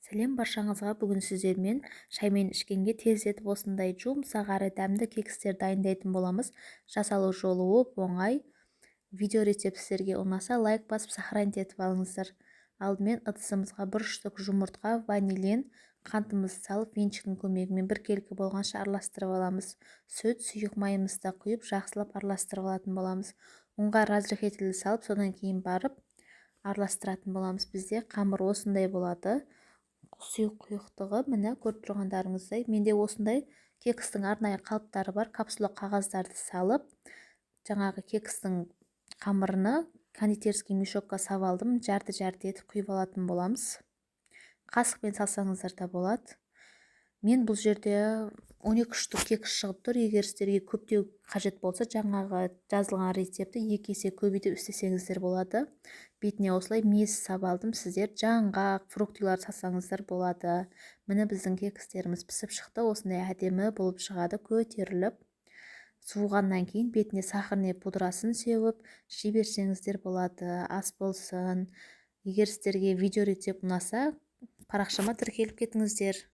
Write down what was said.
Сәлем баршаңызға. Бүгін сіздермен шаймен ішкенге тездетіп осындай жұмсақ әрі дәмді кекстер дайындайтын боламыз. Жасалу жолы оп-оңай. Видео рецепт сіздерге ұнаса лайк басып сохранить етіп алыңыздар. Алдымен ыдысымызға 1 штук жұмыртқа, ванилин, қантымызды салып венчиктің көмегімен біркелкі болғанша араластырып аламыз. Сүт, сұйық майымызды құйып жақсылап араластырып алатын боламыз. Ұнға разрыхителді салып содан кейін барып араластыратын боламыз. Бізде қамыр осындай болады. Сұйық-құйықтығы міне көріп тұрғандарыңыздай. Менде осындай кекстің арнайы қалыптары бар. Капсула қағаздарды салып, жаңағы кекстің қамырыны кондитерский мешокқа салып алдым. Жарты-жарты етіп құйып алатын боламыз. Қасықпен салсаңыздар да болады. Мен бұл жерде 12 штук кекс шығып тұр. Егер сіздерге көптеу қажет болса, жаңағы жазылған рецепті 2 есе көбейтіп істесеңіздер болады. Бетіне осылай мес сап алдым. Сіздер жаңғақ, фруктилар салсаңыздар болады. Міне біздің кекстеріміз пісіп шықты. Осындай әдемі болып шығады, көтеріліп. Суығаннан кейін бетіне сахарный пудрасын сеуіп жіберсеңіздер болады. Ас болсын. Егер сіздерге видео рецепт ұнаса, парақшама тіркеліп кетіңіздер.